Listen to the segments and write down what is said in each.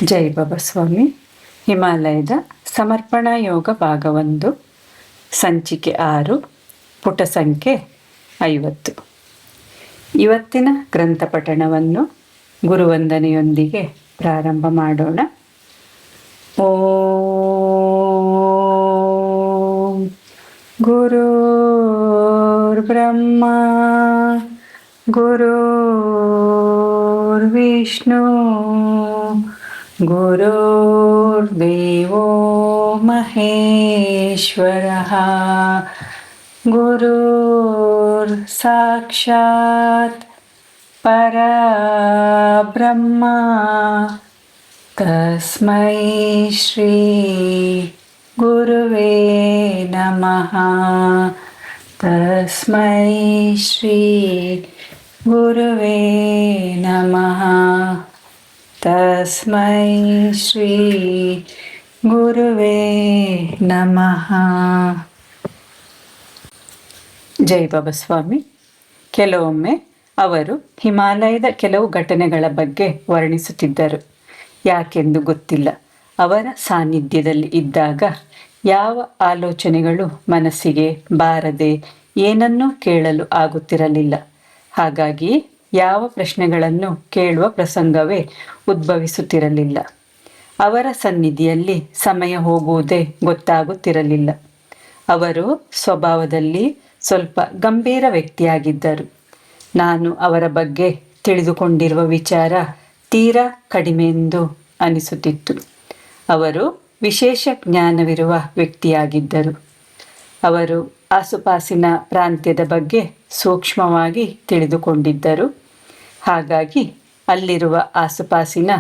ಜೈ ಬಾಬಾ ಸ್ವಾಮಿ. ಹಿಮಾಲಯದ ಸಮರ್ಪಣಾ ಯೋಗ ಭಾಗ 1, ಸಂಚಿಕೆ 6, ಪುಟ ಸಂಖ್ಯೆ 50. ಇವತ್ತಿನ ಗ್ರಂಥ ಪಠಣವನ್ನು ಗುರುವಂದನೆಯೊಂದಿಗೆ ಪ್ರಾರಂಭ ಮಾಡೋಣ. ಓಂ ಗುರುರ್ ಬ್ರಹ್ಮ ಗುರುರ್ ವಿಷ್ಣು ಗುರುರ್ದೇವೋ ಮಹೇಶ್ವರಃ ಗುರುರ್ ಸಾಕ್ಷಾತ್ ಪರಬ್ರಹ್ಮ ತಸ್ಮೈ ಶ್ರೀ ಗುರುವೇ ನಮಃ. ತಸ್ಮೈ ಶ್ರೀ ಗುರುವೇ ನಮಃ. ತಸ್ಮೈ ಶ್ರೀ ಗುರುವೇ ನಮಃ. ಜೈ ಬಾಬಾ ಸ್ವಾಮಿ. ಕೆಲವೊಮ್ಮೆ ಅವರು ಹಿಮಾಲಯದ ಕೆಲವು ಘಟನೆಗಳ ಬಗ್ಗೆ ವರ್ಣಿಸುತ್ತಿದ್ದರು. ಯಾಕೆಂದು ಗೊತ್ತಿಲ್ಲ. ಅವರ ಸಾನ್ನಿಧ್ಯದಲ್ಲಿ ಇದ್ದಾಗ ಯಾವ ಆಲೋಚನೆಗಳು ಮನಸ್ಸಿಗೆ ಬಾರದೆ ಏನನ್ನೂ ಕೇಳಲು ಆಗುತ್ತಿರಲಿಲ್ಲ. ಹಾಗಾಗಿ ಯಾವ ಪ್ರಶ್ನೆಗಳನ್ನು ಕೇಳುವ ಪ್ರಸಂಗವೇ ಉದ್ಭವಿಸುತ್ತಿರಲಿಲ್ಲ. ಅವರ ಸನ್ನಿಧಿಯಲ್ಲಿ ಸಮಯ ಹೋಗುವುದೇ ಗೊತ್ತಾಗುತ್ತಿರಲಿಲ್ಲ. ಅವರು ಸ್ವಭಾವದಲ್ಲಿ ಸ್ವಲ್ಪ ಗಂಭೀರ ವ್ಯಕ್ತಿಯಾಗಿದ್ದರು. ನಾನು ಅವರ ಬಗ್ಗೆ ತಿಳಿದುಕೊಂಡಿರುವ ವಿಚಾರ ತೀರಾ ಕಡಿಮೆಯೆಂದು ಅನಿಸುತ್ತಿತ್ತು. ಅವರು ವಿಶೇಷ ಜ್ಞಾನವಿರುವ ವ್ಯಕ್ತಿಯಾಗಿದ್ದರು. ಅವರು ಆಸುಪಾಸಿನ ಪ್ರಾಂತ್ಯದ ಬಗ್ಗೆ ಸೂಕ್ಷ್ಮವಾಗಿ ತಿಳಿದುಕೊಂಡಿದ್ದರು. ಹಾಗಾಗಿ ಅಲ್ಲಿರುವ ಆಸುಪಾಸಿನ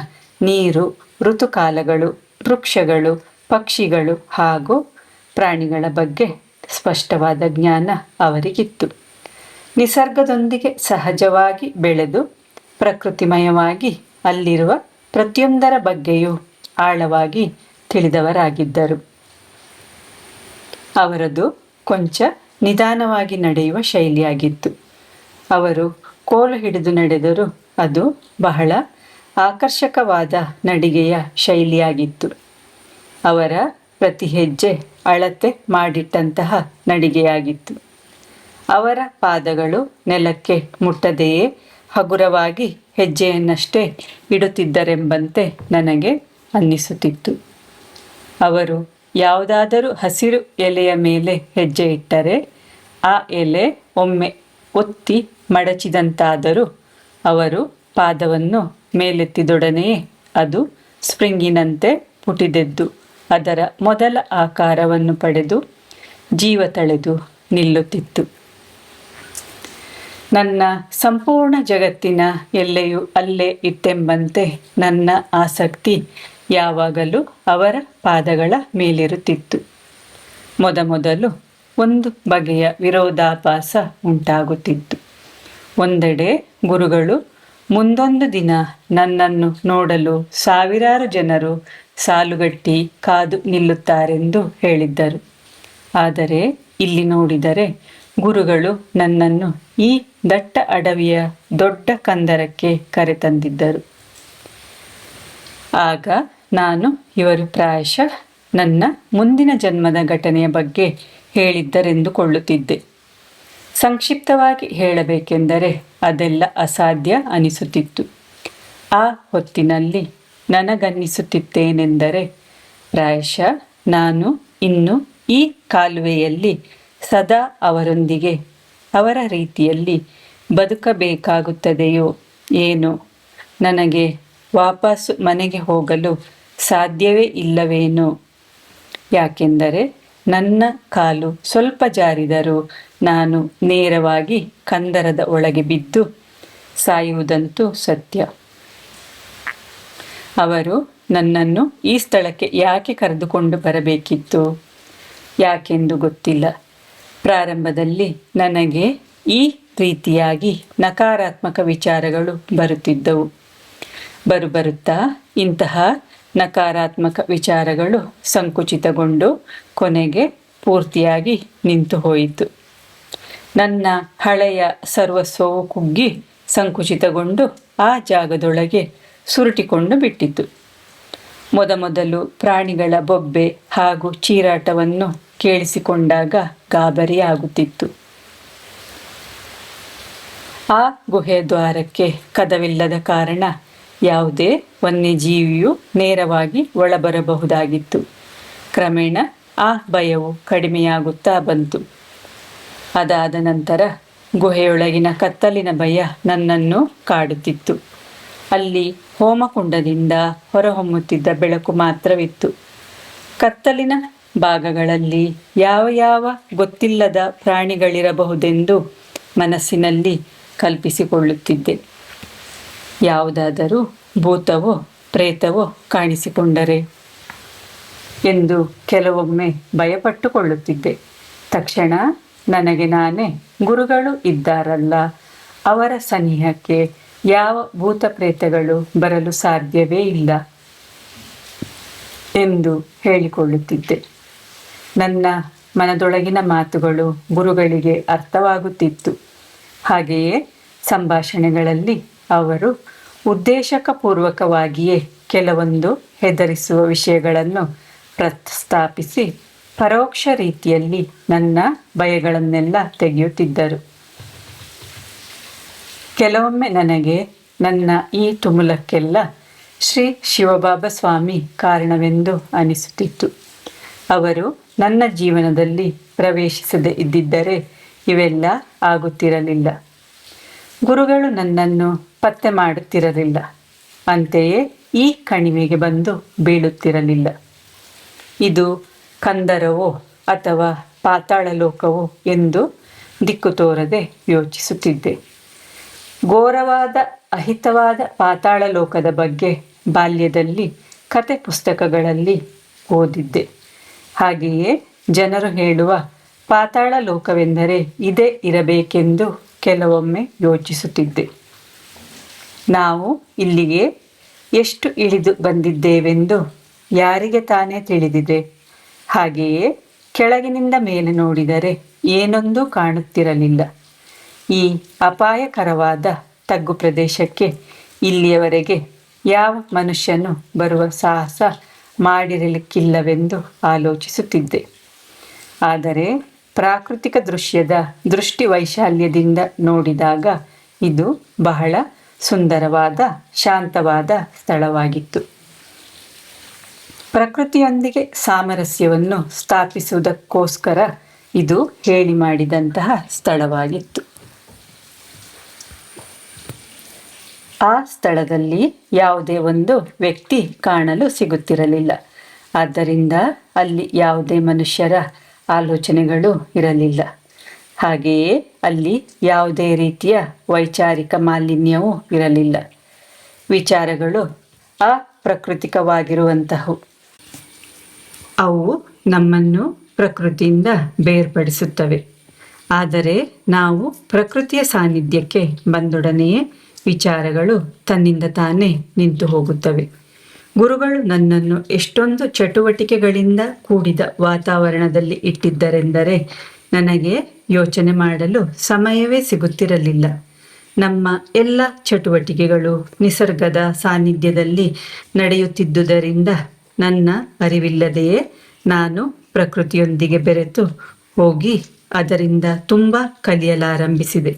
ನೀರು, ಋತುಕಾಲಗಳು, ವೃಕ್ಷಗಳು, ಪಕ್ಷಿಗಳು ಹಾಗೂ ಪ್ರಾಣಿಗಳ ಬಗ್ಗೆ ಸ್ಪಷ್ಟವಾದ ಜ್ಞಾನ ಅವರಿಗಿತ್ತು. ನಿಸರ್ಗದೊಂದಿಗೆ ಸಹಜವಾಗಿ ಬೆಳೆದು ಪ್ರಕೃತಿಮಯವಾಗಿ ಅಲ್ಲಿರುವ ಪ್ರತಿಯೊಂದರ ಬಗ್ಗೆಯೂ ಆಳವಾಗಿ ತಿಳಿದವರಾಗಿದ್ದರು. ಅವರದು ಕೊಂಚ ನಿಧಾನವಾಗಿ ನಡೆಯುವ ಶೈಲಿಯಾಗಿತ್ತು. ಅವರು ಕೋಲು ಹಿಡಿದು ನಡೆದರೂ ಅದು ಬಹಳ ಆಕರ್ಷಕವಾದ ನಡಿಗೆಯ ಶೈಲಿಯಾಗಿತ್ತು. ಅವರ ಪ್ರತಿ ಹೆಜ್ಜೆ ಅಳತೆ ಮಾಡಿಟ್ಟಂತಹ ನಡಿಗೆಯಾಗಿತ್ತು. ಅವರ ಪಾದಗಳು ನೆಲಕ್ಕೆ ಮುಟ್ಟದೆಯೇ ಹಗುರವಾಗಿ ಹೆಜ್ಜೆಯನ್ನಷ್ಟೇ ಇಡುತ್ತಿದ್ದರೆಂಬಂತೆ ನನಗೆ ಅನ್ನಿಸುತ್ತಿತ್ತು. ಅವರು ಯಾವುದಾದರೂ ಹಸಿರು ಎಲೆಯ ಮೇಲೆ ಹೆಜ್ಜೆ ಇಟ್ಟರೆ ಆ ಎಲೆ ಒಮ್ಮೆ ಒತ್ತಿ ಮಡಚಿದಂತಾದರೂ ಅವರು ಪಾದವನ್ನು ಮೇಲೆತ್ತಿದೊಡನೆಯೇ ಅದು ಸ್ಪ್ರಿಂಗಿನಂತೆ ಪುಟಿದೆದ್ದು ಅದರ ಮೊದಲ ಆಕಾರವನ್ನು ಪಡೆದು ಜೀವ ತಳೆದು ನಿಲ್ಲುತ್ತಿತ್ತು. ನನ್ನ ಸಂಪೂರ್ಣ ಜಗತ್ತಿನ ಎಲ್ಲೆಯೂ ಅಲ್ಲೇ ಇತ್ತೆಂಬಂತೆ ನನ್ನ ಆಸಕ್ತಿ ಯಾವಾಗಲೂ ಅವರ ಪಾದಗಳ ಮೇಲಿರುತ್ತಿತ್ತು. ಮೊದಮೊದಲು ಒಂದು ಬಗೆಯ ವಿರೋಧಾಭಾಸ ಉಂಟಾಗುತ್ತಿತ್ತು. ಒಂದೆಡೆ ಗುರುಗಳು ಮುಂದೊಂದು ದಿನ ನನ್ನನ್ನು ನೋಡಲು ಸಾವಿರಾರು ಜನರು ಸಾಲುಗಟ್ಟಿ ಕಾದು ನಿಲ್ಲುತ್ತಾರೆಂದು ಹೇಳಿದ್ದರು. ಆದರೆ ಇಲ್ಲಿ ನೋಡಿದರೆ ಗುರುಗಳು ನನ್ನನ್ನು ಈ ದಟ್ಟ ಅಡವಿಯ ದೊಡ್ಡ ಕಂದರಕ್ಕೆ ಕರೆತಂದಿದ್ದರು. ಆಗ ನಾನು ಇವರು ಪ್ರಾಯಶಃ ನನ್ನ ಮುಂದಿನ ಜನ್ಮದ ಘಟನೆಯ ಬಗ್ಗೆ ಹೇಳಿದ್ದರೆಂದುಕೊಳ್ಳುತ್ತಿದ್ದೆ. ಸಂಕ್ಷಿಪ್ತವಾಗಿ ಹೇಳಬೇಕೆಂದರೆ ಅದೆಲ್ಲ ಅಸಾಧ್ಯ ಅನಿಸುತ್ತಿತ್ತು. ಆ ಹೊತ್ತಿನಲ್ಲಿ ನನಗನ್ನಿಸುತ್ತಿತ್ತೇನೆಂದರೆ ಪ್ರಾಯಶಃ ನಾನು ಇನ್ನು ಈ ಕಾಲುವೆಯಲ್ಲಿ ಸದಾ ಅವರೊಂದಿಗೆ ಅವರ ರೀತಿಯಲ್ಲಿ ಬದುಕಬೇಕಾಗುತ್ತದೆಯೋ ಏನೋ. ನನಗೆ ವಾಪಸ್ಸು ಮನೆಗೆ ಹೋಗಲು ಸಾಧ್ಯವೇ ಇಲ್ಲವೇನೋ. ಯಾಕೆಂದರೆ ನನ್ನ ಕಾಲು ಸ್ವಲ್ಪ ಜಾರಿದರೂ ನಾನು ನೇರವಾಗಿ ಕಂದರದ ಒಳಗೆ ಬಿದ್ದು ಸಾಯುವುದಂತೂ ಸತ್ಯ. ಅವರು ನನ್ನನ್ನು ಈ ಸ್ಥಳಕ್ಕೆ ಯಾಕೆ ಕರೆದುಕೊಂಡು ಬರಬೇಕಿತ್ತು? ಯಾಕೆಂದು ಗೊತ್ತಿಲ್ಲ. ಪ್ರಾರಂಭದಲ್ಲಿ ನನಗೆ ಈ ರೀತಿಯಾಗಿ ನಕಾರಾತ್ಮಕ ವಿಚಾರಗಳು ಬರುತ್ತಿದ್ದವು. ಬರುತ್ತಾ ಇಂತಹ ನಕಾರಾತ್ಮಕ ವಿಚಾರಗಳು ಸಂಕುಚಿತಗೊಂಡು ಕೊನೆಗೆ ಪೂರ್ತಿಯಾಗಿ ನಿಂತು ಹೋಯಿತು. ನನ್ನ ಹಳೆಯ ಸರ್ವಸ್ವವು ಕುಗ್ಗಿ ಸಂಕುಚಿತಗೊಂಡು ಆ ಜಾಗದೊಳಗೆ ಸುರುಟಿಕೊಂಡು ಬಿಟ್ಟಿತು. ಮೊದಮೊದಲು ಪ್ರಾಣಿಗಳ ಬೊಬ್ಬೆ ಹಾಗೂ ಚೀರಾಟವನ್ನು ಕೇಳಿಸಿಕೊಂಡಾಗ ಗಾಬರಿಯಾಗುತ್ತಿತ್ತು. ಆ ಗುಹೆಯ ದ್ವಾರಕ್ಕೆ ಕದವಿಲ್ಲದ ಕಾರಣ ಯಾವುದೇ ವನ್ಯಜೀವಿಯು ನೇರವಾಗಿ ಒಳಬರಬಹುದಾಗಿತ್ತು. ಕ್ರಮೇಣ ಆ ಭಯವು ಕಡಿಮೆಯಾಗುತ್ತಾ ಬಂತು. ಅದಾದ ನಂತರ ಗುಹೆಯೊಳಗಿನ ಕತ್ತಲಿನ ಭಯ ನನ್ನನ್ನು ಕಾಡುತ್ತಿತ್ತು. ಅಲ್ಲಿ ಹೋಮಕುಂಡದಿಂದ ಹೊರಹೊಮ್ಮುತ್ತಿದ್ದ ಬೆಳಕು ಮಾತ್ರವಿತ್ತು. ಕತ್ತಲಿನ ಭಾಗಗಳಲ್ಲಿ ಯಾವ ಯಾವ ಗೊತ್ತಿಲ್ಲದ ಪ್ರಾಣಿಗಳಿರಬಹುದೆಂದು ಮನಸ್ಸಿನಲ್ಲಿ ಕಲ್ಪಿಸಿಕೊಳ್ಳುತ್ತಿದ್ದೆ. ಯಾವುದಾದರೂ ಭೂತವೋ ಪ್ರೇತವೋ ಕಾಣಿಸಿಕೊಂಡರೆ ಎಂದು ಕೆಲವೊಮ್ಮೆ ಭಯಪಟ್ಟುಕೊಳ್ಳುತ್ತಿದ್ದೆ. ತಕ್ಷಣ ನನಗೆ ನಾನೇ, ಗುರುಗಳು ಇದ್ದಾರಲ್ಲ, ಅವರ ಸನಿಹಕ್ಕೆ ಯಾವ ಭೂತ ಪ್ರೇತಗಳು ಬರಲು ಸಾಧ್ಯವೇ ಇಲ್ಲ ಎಂದು ಹೇಳಿಕೊಳ್ಳುತ್ತಿದ್ದೆ. ನನ್ನ ಮನದೊಳಗಿನ ಮಾತುಗಳು ಗುರುಗಳಿಗೆ ಅರ್ಥವಾಗುತ್ತಿತ್ತು. ಹಾಗೆಯೇ ಸಂಭಾಷಣೆಗಳಲ್ಲಿ ಅವರು ಉದ್ದೇಶಪೂರ್ವಕವಾಗಿಯೇ ಕೆಲವೊಂದು ಹೆದರಿಸುವ ವಿಷಯಗಳನ್ನು ಪ್ರಸ್ತಾಪಿಸಿ ಪರೋಕ್ಷ ರೀತಿಯಲ್ಲಿ ನನ್ನ ಭಯಗಳನ್ನೆಲ್ಲ ತೆಗೆಯುತ್ತಿದ್ದರು. ಕೆಲವೊಮ್ಮೆ ನನಗೆ ನನ್ನ ಈ ತುಮುಲಕ್ಕೆಲ್ಲ ಶ್ರೀ ಶಿವಬಾಬಾ ಸ್ವಾಮಿ ಕಾರಣವೆಂದು ಅನಿಸುತ್ತಿತ್ತು. ಅವರು ನನ್ನ ಜೀವನದಲ್ಲಿ ಪ್ರವೇಶಿಸದೇ ಇದ್ದಿದ್ದರೆ ಇವೆಲ್ಲ ಆಗುತ್ತಿರಲಿಲ್ಲ. ಗುರುಗಳು ನನ್ನನ್ನು ಪತ್ತೆ ಮಾಡುತ್ತಿರಲಿಲ್ಲ. ಅಂತೆಯೇ ಈ ಕಣಿವೆಗೆ ಬಂದು ಬೀಳುತ್ತಿರಲಿಲ್ಲ. ಇದು ಕಂದರವೋ ಅಥವಾ ಪಾತಾಳ ಲೋಕವೋ ಎಂದು ದಿಕ್ಕು ತೋರದೆ ಯೋಚಿಸುತ್ತಿದ್ದೆ. ಘೋರವಾದ ಅಹಿತವಾದ ಪಾತಾಳ ಲೋಕದ ಬಗ್ಗೆ ಬಾಲ್ಯದಲ್ಲಿ ಕತೆ ಪುಸ್ತಕಗಳಲ್ಲಿ ಓದಿದ್ದೆ. ಹಾಗೆಯೇ ಜನರು ಹೇಳುವ ಪಾತಾಳ ಲೋಕವೆಂದರೆ ಇದೇ ಇರಬೇಕೆಂದು ಕೆಲವೊಮ್ಮೆ ಯೋಚಿಸುತ್ತಿದ್ದೆ. ನಾವು ಇಲ್ಲಿಗೆ ಎಷ್ಟು ಇಳಿದು ಬಂದಿದ್ದೇವೆಂದು ಯಾರಿಗೆ ತಾನೇ ತಿಳಿದಿದೆ. ಹಾಗೆಯೇ ಕೆಳಗಿನಿಂದ ಮೇಲೆ ನೋಡಿದರೆ ಏನೊಂದೂ ಕಾಣುತ್ತಿರಲಿಲ್ಲ. ಈ ಅಪಾಯಕರವಾದ ತಗ್ಗು ಪ್ರದೇಶಕ್ಕೆ ಇಲ್ಲಿಯವರೆಗೆ ಯಾವ ಮನುಷ್ಯನು ಬರುವ ಸಾಹಸ ಮಾಡಿರಲಿಕ್ಕಿಲ್ಲವೆಂದು ಆಲೋಚಿಸುತ್ತಿದ್ದೆ. ಆದರೆ ಪ್ರಾಕೃತಿಕ ದೃಶ್ಯದ ದೃಷ್ಟಿ ವೈಶಾಲ್ಯದಿಂದ ನೋಡಿದಾಗ ಇದು ಬಹಳ ಸುಂದರವಾದ ಶಾಂತವಾದ ಸ್ಥಳವಾಗಿತ್ತು. ಪ್ರಕೃತಿಯೊಂದಿಗೆ ಸಾಮರಸ್ಯವನ್ನು ಸ್ಥಾಪಿಸುವುದಕ್ಕೋಸ್ಕರ ಇದು ಹೇಳಿ ಮಾಡಿದಂತಹ ಸ್ಥಳವಾಗಿತ್ತು. ಆ ಸ್ಥಳದಲ್ಲಿ ಯಾವುದೇ ಒಂದು ವ್ಯಕ್ತಿ ಕಾಣಲು ಸಿಗುತ್ತಿರಲಿಲ್ಲ. ಆದ್ದರಿಂದ ಅಲ್ಲಿ ಯಾವುದೇ ಮನುಷ್ಯರ ಆಲೋಚನೆಗಳು ಇರಲಿಲ್ಲ. ಹಾಗೆಯೇ ಅಲ್ಲಿ ಯಾವುದೇ ರೀತಿಯ ವೈಚಾರಿಕ ಮಾಲಿನ್ಯವೂ ಇರಲಿಲ್ಲ. ವಿಚಾರಗಳು ಅಪ್ರಾಕೃತಿಕವಾಗಿರುವಂತಹವು. ಅವು ನಮ್ಮನ್ನು ಪ್ರಕೃತಿಯಿಂದ ಬೇರ್ಪಡಿಸುತ್ತವೆ. ಆದರೆ ನಾವು ಪ್ರಕೃತಿಯ ಸಾನ್ನಿಧ್ಯಕ್ಕೆ ಬಂದೊಡನೆಯೇ ವಿಚಾರಗಳು ತನ್ನಿಂದ ತಾನೇ ನಿಂತು ಹೋಗುತ್ತವೆ. ಗುರುಗಳು ನನ್ನನ್ನು ಎಷ್ಟೊಂದು ಚಟುವಟಿಕೆಗಳಿಂದ ಕೂಡಿದ ವಾತಾವರಣದಲ್ಲಿ ಇಟ್ಟಿದ್ದರೆಂದರೆ ನನಗೆ ಯೋಚನೆ ಮಾಡಲು ಸಮಯವೇ ಸಿಗುತ್ತಿರಲಿಲ್ಲ. ನಮ್ಮ ಎಲ್ಲ ಚಟುವಟಿಕೆಗಳು ನಿಸರ್ಗದ ಸಾನ್ನಿಧ್ಯದಲ್ಲಿ ನಡೆಯುತ್ತಿದ್ದುದರಿಂದ ನನ್ನ ಅರಿವಿಲ್ಲದೆಯೇ ನಾನು ಪ್ರಕೃತಿಯೊಂದಿಗೆ ಬೆರೆತು ಹೋಗಿ ಅದರಿಂದ ತುಂಬ ಕಲಿಯಲಾರಂಭಿಸಿದೆ.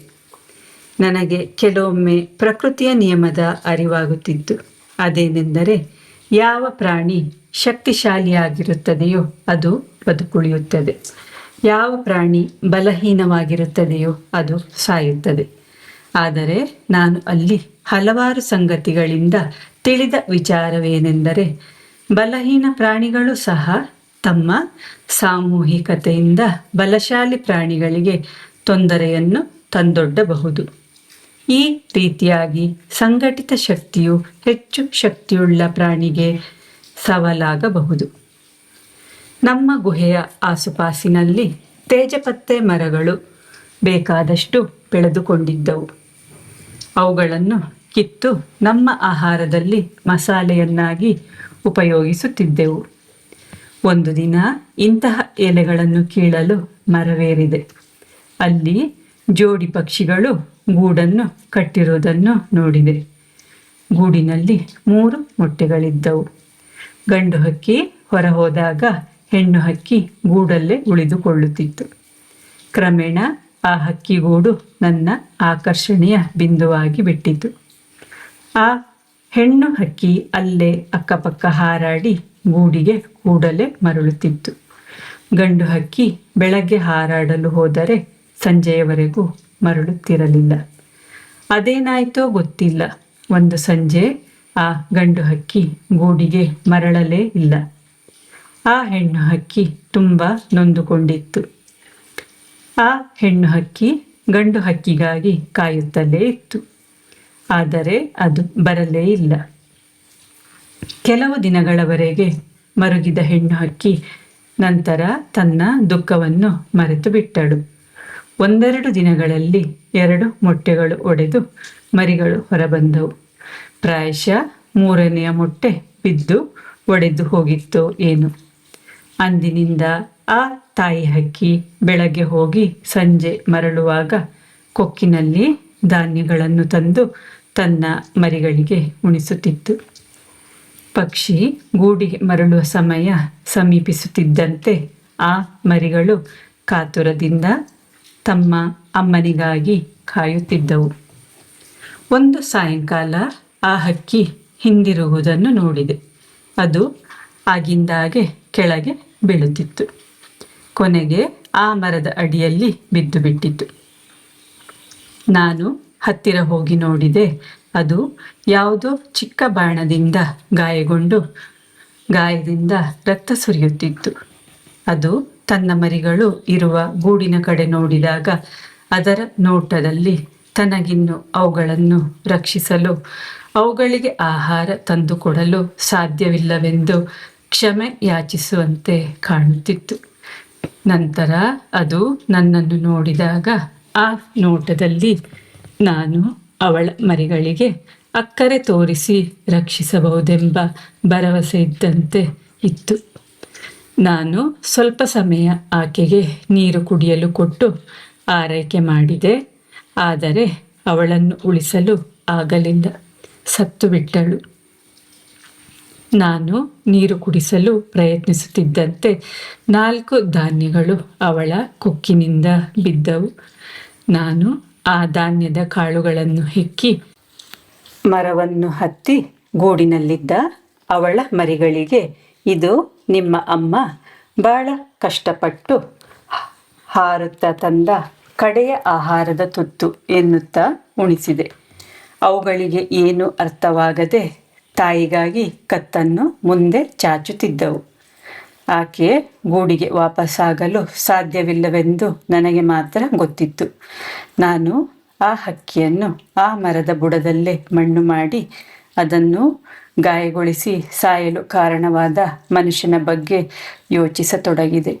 ನನಗೆ ಕೆಲವೊಮ್ಮೆ ಪ್ರಕೃತಿಯ ನಿಯಮದ ಅರಿವಾಗುತ್ತಿತ್ತು. ಅದೇನೆಂದರೆ ಯಾವ ಪ್ರಾಣಿ ಶಕ್ತಿಶಾಲಿಯಾಗಿರುತ್ತದೆಯೋ ಅದು ಬದುಕುಳಿಯುತ್ತದೆ, ಯಾವ ಪ್ರಾಣಿ ಬಲಹೀನವಾಗಿರುತ್ತದೆಯೋ ಅದು ಸಾಯುತ್ತದೆ. ಆದರೆ ನಾನು ಅಲ್ಲಿ ಹಲವಾರು ಸಂಗತಿಗಳಿಂದ ತಿಳಿದ ವಿಚಾರವೇನೆಂದರೆ ಬಲಹೀನ ಪ್ರಾಣಿಗಳು ಸಹ ತಮ್ಮ ಸಾಮೂಹಿಕತೆಯಿಂದ ಬಲಶಾಲಿ ಪ್ರಾಣಿಗಳಿಗೆ ತೊಂದರೆಯನ್ನು ತಂದೊಡ್ಡಬಹುದು. ಈ ರೀತಿಯಾಗಿ ಸಂಘಟಿತ ಶಕ್ತಿಯು ಹೆಚ್ಚು ಶಕ್ತಿಯುಳ್ಳ ಪ್ರಾಣಿಗೆ ಸವಾಲಾಗಬಹುದು. ನಮ್ಮ ಗುಹೆಯ ಆಸುಪಾಸಿನಲ್ಲಿ ತೇಜಪತ್ತೆ ಮರಗಳು ಬೇಕಾದಷ್ಟು ಬೆಳೆದುಕೊಂಡಿದ್ದವು. ಅವುಗಳನ್ನು ಕಿತ್ತು ನಮ್ಮ ಆಹಾರದಲ್ಲಿ ಮಸಾಲೆಯನ್ನಾಗಿ ಉಪಯೋಗಿಸುತ್ತಿದ್ದೆವು. ಒಂದು ದಿನ ಇಂತಹ ಎಲೆಗಳನ್ನು ಕೀಳಲು ಮರವೇರಿದೆ. ಅಲ್ಲಿ ಜೋಡಿ ಪಕ್ಷಿಗಳು ಗೂಡನ್ನು ಕಟ್ಟಿರುವುದನ್ನು ನೋಡಿದೆ. ಗೂಡಿನಲ್ಲಿ 3 ಮೊಟ್ಟೆಗಳಿದ್ದವು. ಗಂಡು ಹಕ್ಕಿ ಹೊರ ಹೋದಾಗ ಹೆಣ್ಣು ಹಕ್ಕಿ ಗೂಡಲ್ಲೇ ಉಳಿದುಕೊಳ್ಳುತ್ತಿತ್ತು. ಕ್ರಮೇಣ ಆ ಹಕ್ಕಿಗೂಡು ನನ್ನ ಆಕರ್ಷಣೆಯ ಬಿಂದುವಾಗಿ ಬಿಟ್ಟಿತು. ಆ ಹೆಣ್ಣು ಹಕ್ಕಿ ಅಲ್ಲೇ ಅಕ್ಕಪಕ್ಕ ಹಾರಾಡಿ ಗೂಡಿಗೆ ಕೂಡಲೇ ಮರಳುತ್ತಿತ್ತು. ಗಂಡು ಹಕ್ಕಿ ಬೆಳಗ್ಗೆ ಹಾರಾಡಲು ಹೋದರೆ ಸಂಜೆಯವರೆಗೂ ಮರಳುತ್ತಿರಲಿಲ್ಲ. ಅದೇನಾಯ್ತೋ ಗೊತ್ತಿಲ್ಲ, ಒಂದು ಸಂಜೆ ಆ ಗಂಡು ಹಕ್ಕಿ ಗೂಡಿಗೆ ಮರಳಲೇ ಇಲ್ಲ. ಆ ಹೆಣ್ಣು ಹಕ್ಕಿ ತುಂಬ ನೊಂದುಕೊಂಡಿತ್ತು. ಆ ಹೆಣ್ಣು ಹಕ್ಕಿ ಗಂಡು ಹಕ್ಕಿಗಾಗಿ ಕಾಯುತ್ತಲೇ ಇತ್ತು. ಆದರೆ ಅದು ಬರಲೇ ಇಲ್ಲ. ಕೆಲವು ದಿನಗಳವರೆಗೆ ಮರುಗಿದ ಹೆಣ್ಣು ಹಕ್ಕಿ ನಂತರ ತನ್ನ ದುಃಖವನ್ನು ಮರೆತು ಬಿಟ್ಟಳು. ಒಂದೆರಡು ದಿನಗಳಲ್ಲಿ 2 ಮೊಟ್ಟೆಗಳು ಒಡೆದು ಮರಿಗಳು ಹೊರಬಂದವು. ಪ್ರಾಯಶಃ 3ನೆಯ ಮೊಟ್ಟೆ ಬಿದ್ದು ಒಡೆದು ಹೋಗಿತ್ತೋ ಏನು. ಅಂದಿನಿಂದ ಆ ತಾಯಿ ಹಕ್ಕಿ ಬೆಳಗ್ಗೆ ಹೋಗಿ ಸಂಜೆ ಮರಳುವಾಗ ಕೊಕ್ಕಿನಲ್ಲಿ ಧಾನ್ಯಗಳನ್ನು ತಂದು ತನ್ನ ಮರಿಗಳಿಗೆ ಉಣಿಸುತ್ತಿತ್ತು. ಪಕ್ಷಿ ಗೂಡಿಗೆ ಮರಳುವ ಸಮಯ ಸಮೀಪಿಸುತ್ತಿದ್ದಂತೆ ಆ ಮರಿಗಳು ಕಾತುರದಿಂದ ತಮ್ಮ ಅಮ್ಮನಿಗಾಗಿ ಕಾಯುತ್ತಿದ್ದವು. ಒಂದು ಸಾಯಂಕಾಲ ಆ ಹಕ್ಕಿ ಹಿಂದಿರುಗುವುದನ್ನು ನೋಡಿದೆ. ಅದು ಆಗಿಂದಾಗೆ ಕೆಳಗೆ ಬೀಳುತ್ತಿತ್ತು. ಕೊನೆಗೆ ಆ ಮರದ ಅಡಿಯಲ್ಲಿ ಬಿದ್ದು ಬಿಟ್ಟಿತ್ತು. ನಾನು ಹತ್ತಿರ ಹೋಗಿ ನೋಡಿದೆ. ಅದು ಯಾವುದೋ ಚಿಕ್ಕ ಬಾಣದಿಂದ ಗಾಯಗೊಂಡು ಗಾಯದಿಂದ ರಕ್ತ ಸುರಿಯುತ್ತಿತ್ತು. ಅದು ತನ್ನ ಮರಿಗಳು ಇರುವ ಗೂಡಿನ ಕಡೆ ನೋಡಿದಾಗ ಅದರ ನೋಟದಲ್ಲಿ ತನಗಿನ್ನು ಅವುಗಳನ್ನು ರಕ್ಷಿಸಲು, ಅವುಗಳಿಗೆ ಆಹಾರ ತಂದುಕೊಡಲು ಸಾಧ್ಯವಿಲ್ಲವೆಂದು ಕ್ಷಮೆ ಯಾಚಿಸುವಂತೆ ಕಾಣುತ್ತಿತ್ತು. ನಂತರ ಅದು ನನ್ನನ್ನು ನೋಡಿದಾಗ ಆ ನೋಟದಲ್ಲಿ ನಾನು ಅವಳ ಮರಿಗಳಿಗೆ ಅಕ್ಕರೆ ತೋರಿಸಿ ರಕ್ಷಿಸಬಹುದೆಂಬ ಭರವಸೆ ಇದ್ದಂತೆ ಇತ್ತು. ನಾನು ಸ್ವಲ್ಪ ಸಮಯ ಆಕೆಗೆ ನೀರು ಕುಡಿಯಲು ಕೊಟ್ಟು ಆರೈಕೆ ಮಾಡಿದೆ. ಆದರೆ ಅವಳನ್ನು ಉಳಿಸಲು ಆಗಲಿಲ್ಲ, ಸತ್ತು ಬಿಟ್ಟಳು. ನಾನು ನೀರು ಕುಡಿಸಲು ಪ್ರಯತ್ನಿಸುತ್ತಿದ್ದಂತೆ 4 ಧಾನ್ಯಗಳು ಅವಳ ಕೊಕ್ಕಿನಿಂದ ಬಿದ್ದವು. ನಾನು ಆ ಧಾನ್ಯದ ಕಾಳುಗಳನ್ನು ಹೆಕ್ಕಿ ಮರವನ್ನು ಹತ್ತಿ ಗೂಡಿನಲ್ಲಿದ್ದ ಅವಳ ಮರಿಗಳಿಗೆ, ಇದು ನಿಮ್ಮ ಅಮ್ಮ ಬಹಳ ಕಷ್ಟಪಟ್ಟು ಹಾರುತ್ತಾ ತಂದ ಕಡೆಯ ಆಹಾರದ ತುತ್ತು ಎನ್ನುತ್ತಾ ಉಣಿಸಿದೆ. ಅವುಗಳಿಗೆ ಏನು ಅರ್ಥವಾಗದೆ ತಾಯಿಗಾಗಿ ಕತ್ತನ್ನು ಮುಂದೆ ಚಾಚುತ್ತಿದ್ದವು. ಆಕೆ ಗೂಡಿಗೆ ವಾಪಸ್ಸಾಗಲು ಸಾಧ್ಯವಿಲ್ಲವೆಂದು ನನಗೆ ಮಾತ್ರ ಗೊತ್ತಿತ್ತು. ನಾನು ಆ ಹಕ್ಕಿಯನ್ನು ಆ ಮರದ ಬುಡದಲ್ಲೇ ಮಣ್ಣು ಮಾಡಿ ಅದನ್ನು ಗಾಯಗೊಳಿಸಿ ಸಾಯಲು ಕಾರಣವಾದ ಮನುಷ್ಯನ ಬಗ್ಗೆ ಯೋಚಿಸತೊಡಗಿದೆ.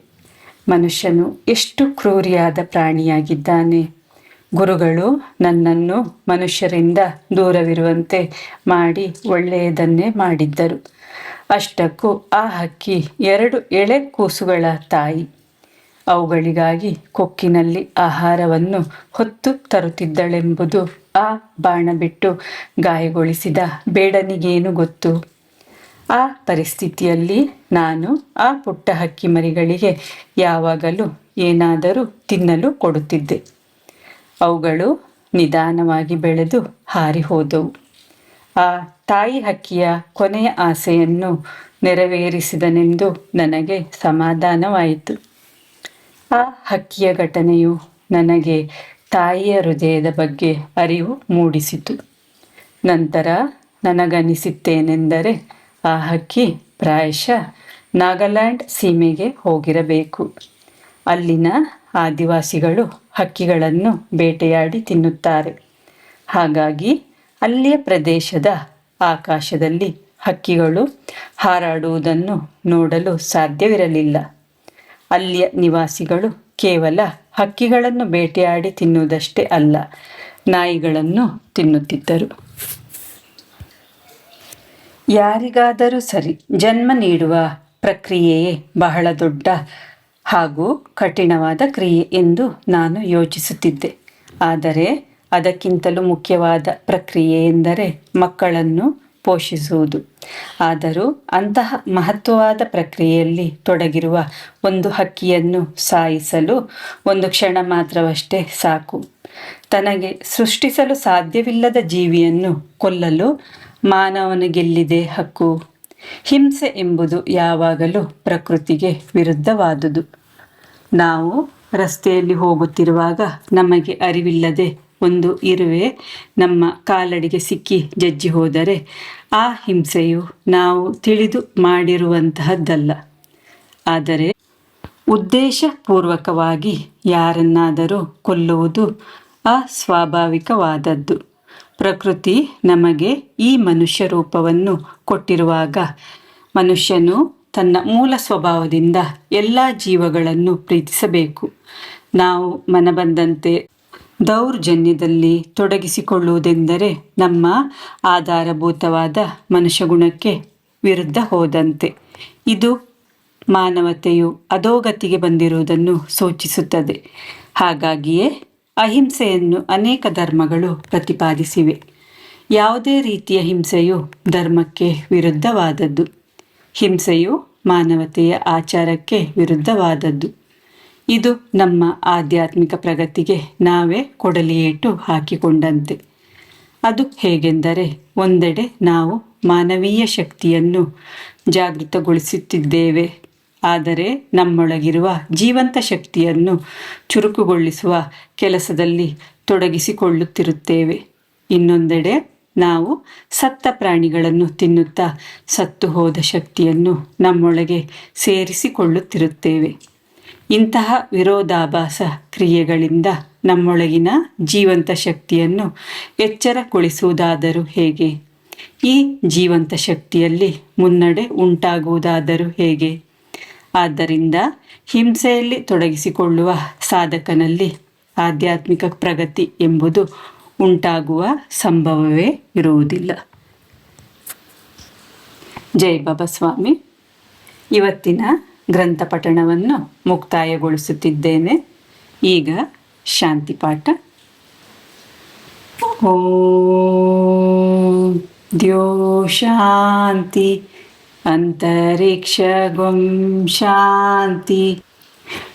ಮನುಷ್ಯನು ಎಷ್ಟು ಕ್ರೂರಿಯಾದ ಪ್ರಾಣಿಯಾಗಿದ್ದಾನೆ. ಗುರುಗಳು ನನ್ನನ್ನು ಮನುಷ್ಯರಿಂದ ದೂರವಿರುವಂತೆ ಮಾಡಿ ಒಳ್ಳೆಯದನ್ನೇ ಮಾಡಿದ್ದರು. ಅಷ್ಟಕ್ಕೂ ಆ ಹಕ್ಕಿ 2 ಎಳೆ ಕೂಸುಗಳ ತಾಯಿ. ಅವುಗಳಿಗಾಗಿ ಕೊಕ್ಕಿನಲ್ಲಿ ಆಹಾರವನ್ನು ಹೊತ್ತು ತರುತ್ತಿದ್ದಳೆಂಬುದು ಆ ಬಾಣ ಬಿಟ್ಟು ಗಾಯಗೊಳಿಸಿದ ಬೇಡನಿಗೇನು ಗೊತ್ತು. ಆ ಪರಿಸ್ಥಿತಿಯಲ್ಲಿ ನಾನು ಆ ಪುಟ್ಟ ಹಕ್ಕಿ ಮರಿಗಳಿಗೆ ಯಾವಾಗಲೂ ಏನಾದರೂ ತಿನ್ನಲು ಕೊಡುತ್ತಿದ್ದೆ. ಅವುಗಳು ನಿಧಾನವಾಗಿ ಬೆಳೆದು ಹಾರಿ ಹೋದವು. ಆ ತಾಯಿ ಹಕ್ಕಿಯ ಕೊನೆಯ ಆಸೆಯನ್ನು ನೆರವೇರಿಸಿದನೆಂದು ನನಗೆ ಸಮಾಧಾನವಾಯಿತು. ಆ ಹಕ್ಕಿಯ ಘಟನೆಯು ನನಗೆ ತಾಯಿಯ ಹೃದಯದ ಬಗ್ಗೆ ಅರಿವು ಮೂಡಿಸಿತು. ನಂತರ ನನಗನಿಸಿದ್ದೇನೆಂದರೆ ಆ ಹಕ್ಕಿ ಪ್ರಾಯಶಃ ನಾಗಾಲ್ಯಾಂಡ್ ಸೀಮೆಗೆ ಹೋಗಿರಬೇಕು. ಅಲ್ಲಿನ ಆದಿವಾಸಿಗಳು ಹಕ್ಕಿಗಳನ್ನು ಬೇಟೆಯಾಡಿ ತಿನ್ನುತ್ತಾರೆ. ಹಾಗಾಗಿ ಅಲ್ಲಿಯ ಪ್ರದೇಶದ ಆಕಾಶದಲ್ಲಿ ಹಕ್ಕಿಗಳು ಹಾರಾಡುವುದನ್ನು ನೋಡಲು ಸಾಧ್ಯವಿರಲಿಲ್ಲ. ಅಲ್ಲಿಯ ನಿವಾಸಿಗಳು ಕೇವಲ ಹಕ್ಕಿಗಳನ್ನು ಬೇಟೆಯಾಡಿ ತಿನ್ನುವುದಷ್ಟೇ ಅಲ್ಲ, ನಾಯಿಗಳನ್ನು ತಿನ್ನುತ್ತಿದ್ದರು. ಯಾರಿಗಾದರೂ ಸರಿ, ಜನ್ಮ ನೀಡುವ ಪ್ರಕ್ರಿಯೆಯೇ ಬಹಳ ದೊಡ್ಡ ಹಾಗೂ ಕಠಿಣವಾದ ಕ್ರಿಯೆ ಎಂದು ನಾನು ಯೋಚಿಸುತ್ತಿದ್ದೆ. ಆದರೆ ಅದಕ್ಕಿಂತಲೂ ಮುಖ್ಯವಾದ ಪ್ರಕ್ರಿಯೆ ಎಂದರೆ ಮಕ್ಕಳನ್ನು ಪೋಷಿಸುವುದು. ಆದರೂ ಅಂತಹ ಮಹತ್ವವಾದ ಪ್ರಕ್ರಿಯೆಯಲ್ಲಿ ತೊಡಗಿರುವ ಒಂದು ಹಕ್ಕಿಯನ್ನು ಸಾಯಿಸಲು ಒಂದು ಕ್ಷಣ ಮಾತ್ರವಷ್ಟೇ ಸಾಕು. ತನಗೆ ಸೃಷ್ಟಿಸಲು ಸಾಧ್ಯವಿಲ್ಲದ ಜೀವಿಯನ್ನು ಕೊಲ್ಲಲು ಮಾನವನಿಗೆಲ್ಲಿದೆ ಹಕ್ಕು? ಹಿಂಸೆ ಎಂಬುದು ಯಾವಾಗಲೂ ಪ್ರಕೃತಿಗೆ ವಿರುದ್ಧವಾದುದು. ನಾವು ರಸ್ತೆಯಲ್ಲಿ ಹೋಗುತ್ತಿರುವಾಗ ನಮಗೆ ಅರಿವಿಲ್ಲದೆ ಒಂದು ಇರುವೆ ನಮ್ಮ ಕಾಲಡಿಗೆ ಸಿಕ್ಕಿ ಜಜ್ಜಿ ಹೋದರೆ ಆ ಹಿಂಸೆಯು ನಾವು ತಿಳಿದು ಮಾಡಿರುವಂತಹದ್ದಲ್ಲ. ಆದರೆ ಉದ್ದೇಶಪೂರ್ವಕವಾಗಿ ಯಾರನ್ನಾದರೂ ಕೊಲ್ಲುವುದು ಅಸ್ವಾಭಾವಿಕವಾದದ್ದು. ಪ್ರಕೃತಿ ನಮಗೆ ಈ ಮನುಷ್ಯ ರೂಪವನ್ನು ಕೊಟ್ಟಿರುವಾಗ ಮನುಷ್ಯನು ತನ್ನ ಮೂಲ ಸ್ವಭಾವದಿಂದ ಎಲ್ಲ ಜೀವಗಳನ್ನು ಪ್ರೀತಿಸಬೇಕು. ನಾವು ಮನಬಂದಂತೆ ದೌರ್ಜನ್ಯದಲ್ಲಿ ತೊಡಗಿಸಿಕೊಳ್ಳುವುದೆಂದರೆ ನಮ್ಮ ಆಧಾರಭೂತವಾದ ಮನುಷ್ಯಗುಣಕ್ಕೆ ವಿರುದ್ಧ ಹೋದಂತೆ. ಇದು ಮಾನವತೆಯು ಅಧೋಗತಿಗೆ ಬಂದಿರುವುದನ್ನು ಸೂಚಿಸುತ್ತದೆ. ಹಾಗಾಗಿಯೇ ಅಹಿಂಸೆಯನ್ನು ಅನೇಕ ಧರ್ಮಗಳು ಪ್ರತಿಪಾದಿಸಿವೆ. ಯಾವುದೇ ರೀತಿಯ ಹಿಂಸೆಯು ಧರ್ಮಕ್ಕೆ ವಿರುದ್ಧವಾದದ್ದು. ಹಿಂಸೆಯು ಮಾನವತೆಯ ಆಚಾರಕ್ಕೆ ವಿರುದ್ಧವಾದದ್ದು. ಇದು ನಮ್ಮ ಆಧ್ಯಾತ್ಮಿಕ ಪ್ರಗತಿಗೆ ನಾವೇ ಕೊಡಲಿಯೇಟು ಹಾಕಿಕೊಂಡಂತೆ. ಅದು ಹೇಗೆಂದರೆ, ಒಂದೆಡೆ ನಾವು ಮಾನವೀಯ ಶಕ್ತಿಯನ್ನು ಜಾಗೃತಗೊಳಿಸುತ್ತಿದ್ದೇವೆ, ಆದರೆ ನಮ್ಮೊಳಗಿರುವ ಜೀವಂತ ಶಕ್ತಿಯನ್ನು ಚುರುಕುಗೊಳಿಸುವ ಕೆಲಸದಲ್ಲಿ ತೊಡಗಿಸಿಕೊಳ್ಳುತ್ತಿರುತ್ತೇವೆ. ಇನ್ನೊಂದೆಡೆ ನಾವು ಸತ್ತ ಪ್ರಾಣಿಗಳನ್ನು ತಿನ್ನುತ್ತಾ ಸತ್ತು ಹೋದ ಶಕ್ತಿಯನ್ನು ನಮ್ಮೊಳಗೆ ಸೇರಿಸಿಕೊಳ್ಳುತ್ತಿರುತ್ತೇವೆ. ಇಂತಹ ವಿರೋಧಾಭಾಸ ಕ್ರಿಯೆಗಳಿಂದ ನಮ್ಮೊಳಗಿನ ಜೀವಂತ ಶಕ್ತಿಯನ್ನು ಎಚ್ಚರಗೊಳಿಸುವುದಾದರೂ ಹೇಗೆ? ಈ ಜೀವಂತ ಶಕ್ತಿಯಲ್ಲಿ ಮುನ್ನಡೆ ಉಂಟಾಗುವುದಾದರೂ ಹೇಗೆ? ಆದ್ದರಿಂದ ಹಿಂಸೆಯಲ್ಲಿ ತೊಡಗಿಸಿಕೊಳ್ಳುವ ಸಾಧಕನಲ್ಲಿ ಆಧ್ಯಾತ್ಮಿಕ ಪ್ರಗತಿ ಎಂಬುದು ಉಂಟಾಗುವ ಸಂಭವವೇ ಇರುವುದಿಲ್ಲ. ಜೈ ಬಾಬಾ ಸ್ವಾಮಿ. ಇವತ್ತಿನ ಗ್ರಂಥ ಪಠಣವನ್ನು ಮುಕ್ತಾಯಗೊಳಿಸುತ್ತಿದ್ದೇನೆ. ಈಗ ಶಾಂತಿ ಪಾಠ. ಓಂ ದ್ಯೋ ಶಾಂತಿ ಅಂತರಿಕ್ಷ ಗುಂ ಶಾಂತಿ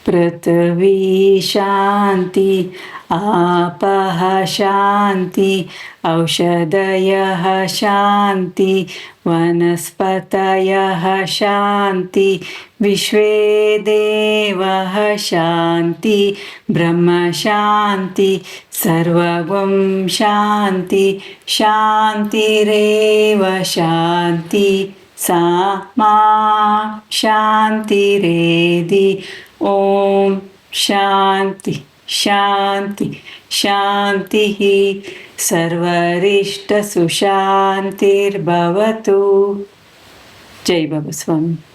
ಪೃಥ್ವಿ ಶಾಂತಿ ಆಪಃ ಶಾಂತಿ ಔಷಧಯಃ ಶಾಂತಿ ವನಸ್ಪತಯಃ ಶಾಂತಿ ವಿಶ್ವೇ ದೇವಃ ಶಾಂತಿ ಬ್ರಹ್ಮ ಶಾಂತಿ ಸರ್ವಗುಂ ಶಾಂತಿ ಶಾಂತಿರೇವ ಶಾಂತಿ ಸಾ ಮಾ ಶಾಂತಿರೇಧಿ. ಓಂ ಶಾಂತಿ ಶಾಂತಿ ಶಾಂತಿ. ಸರ್ವರಿಷ್ಟ ಸುಶಾಂತಿರ್ಭವತು. ಜೈ ಬಾಬಾ ಸ್ವಾಮಿ.